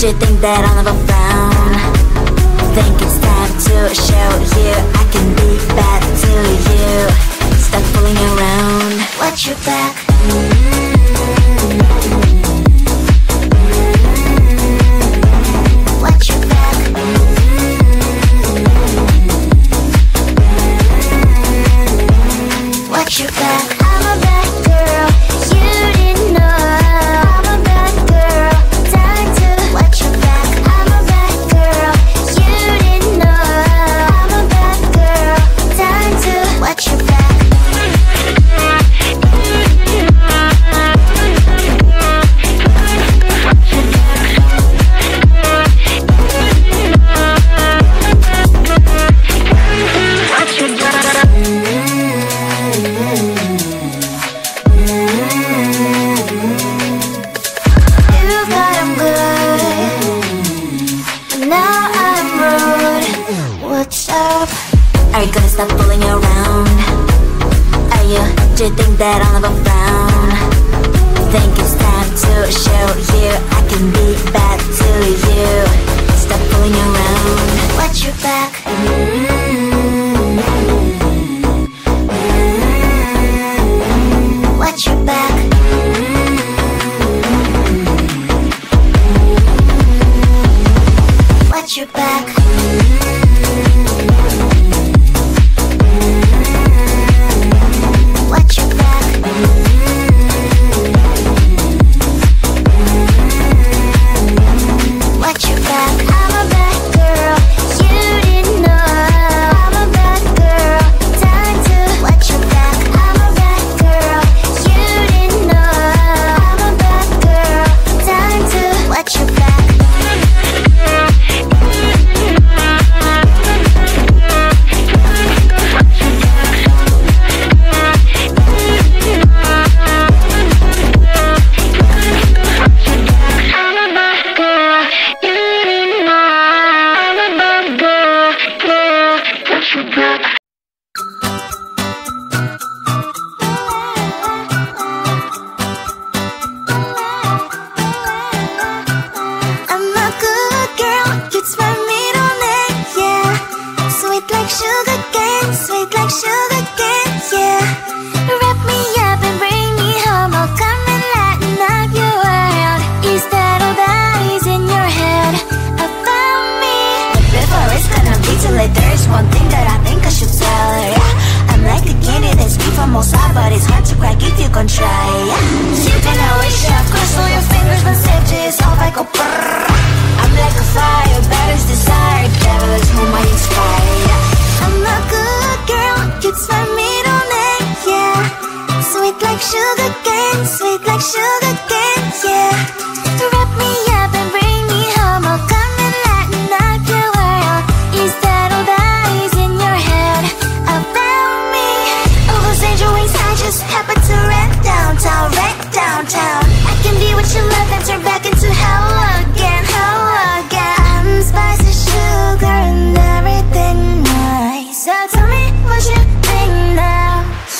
Do you think that I'll never frown? Think it's time to show you I can be bad to you. Stop fooling around. Watch your back. Watch your back. Watch your back. I'm a bad girl. You didn't know. I'm a bad girl. Time to watch your back. I'm a bad girl. You didn't know. I'm a bad girl. Time to watch your back. Are you gonna stop fooling around? Do you think that I'll never frown? Think it's time to show you I can be bad to you. Stop fooling around. Watch your back. Watch your back. Watch your back. Watch your back. Watch your back. I'm a bad girl. You didn't know. I'm a bad girl. Time to watch your back. I'm a bad girl. You didn't know. I'm a bad girl. Time to watch your back.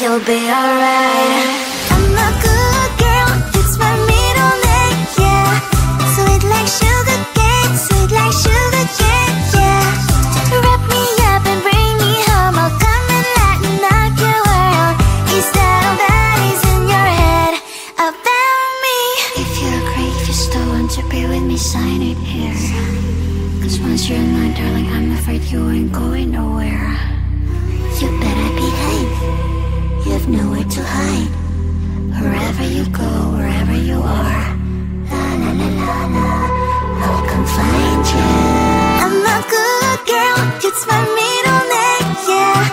You'll be alright. I'm a good girl, it's my middle name, yeah. Sweet like sugar cane, sweet like sugar cane, yeah. Wrap me up and bring me home, I'll come and lighten up your world. Is that all that is in your head about me? If you agree, if you still want to be with me, sign it here. Cause once you're in mine, darling, I'm afraid you ain't going nowhere. You better behave. You have nowhere to hide. Wherever you go, wherever you are, la la la la la, I'll come find you. I'm a good girl, it's my middle name, yeah.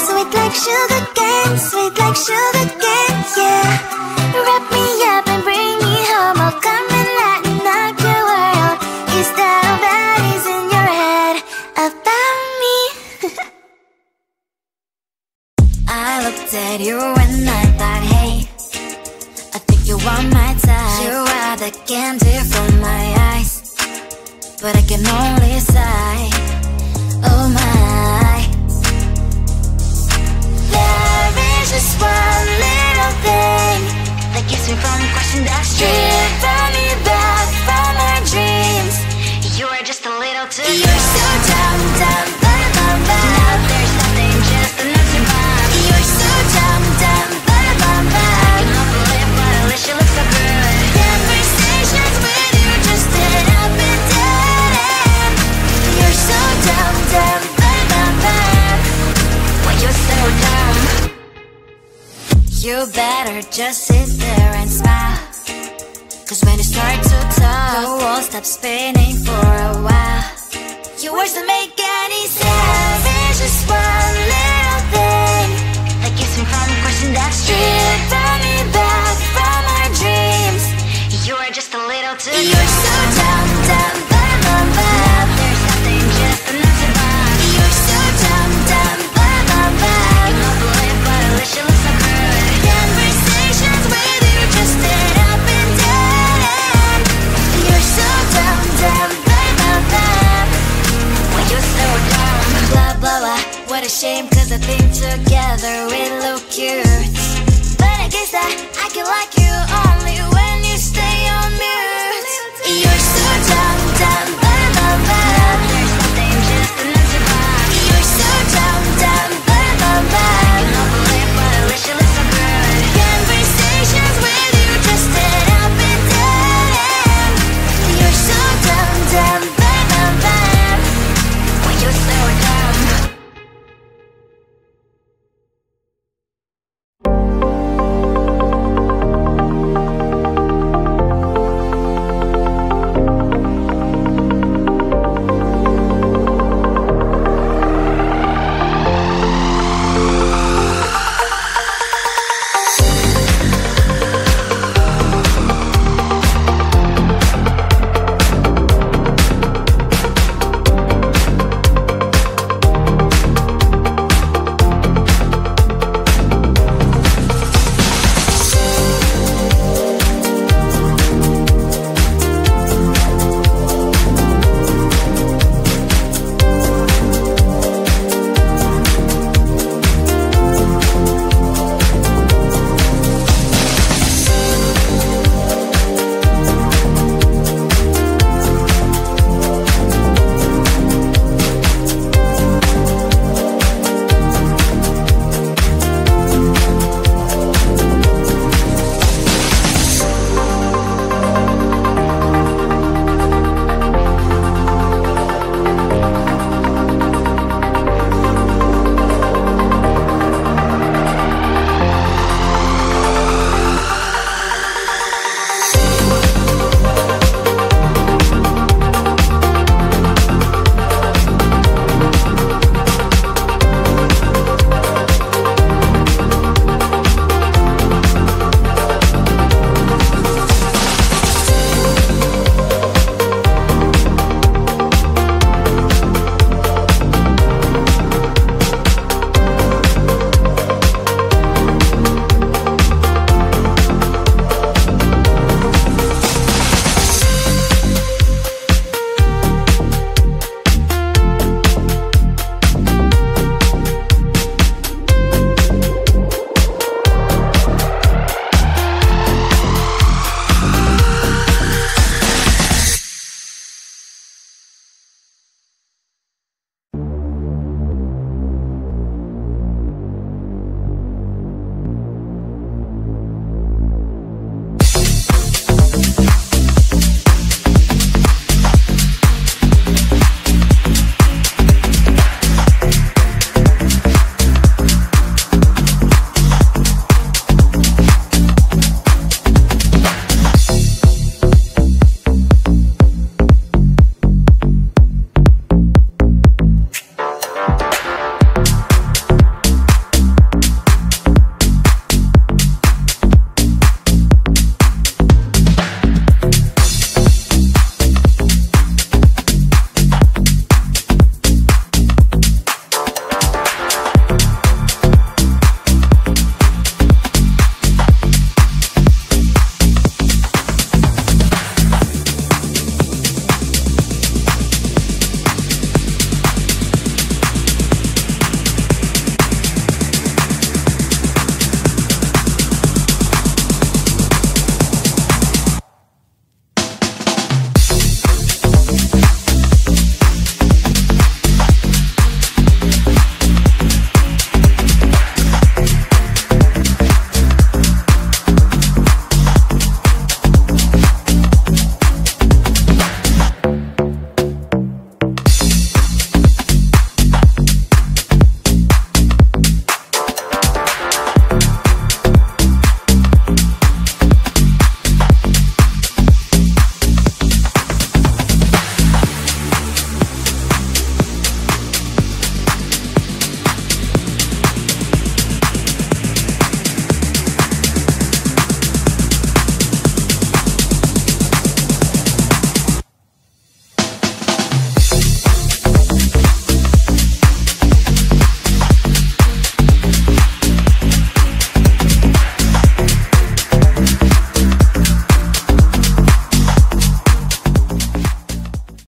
Sweet like sugar cane, sweet like sugar cane, yeah. Wrap me up and bring me home, I'll come and lighten up your world. Is that all that is in your head about me? I looked at you and I thought, hey, I think you are my type. You are the candy from my eyes, but I can only sigh, oh my. There is just one little thing that keeps me from crossing that street, driven me back from my dreams. You better just sit there and smile, cause when you start to talk, the world stops spinning for a while. Your words don't make any sense. There's just one little thing that keeps me from crossing that street. Turn me back from our dreams. You are just a little too young. You're so dumb, dumb, bam, bam, bam. There's nothing just enough to buy. You're so dumb, dumb, bam, bam, bam. You don't believe, but at least you look so good. Conversations with you just end up in dead end. You're so dumb, dumb, bam, bam, bam. When you're so dumb. Blah, blah, blah. What a shame, cause I think together we look cute. But I guess that I can like you only when you stay on mute. You're so dumb, dumb, bam, bam, bam.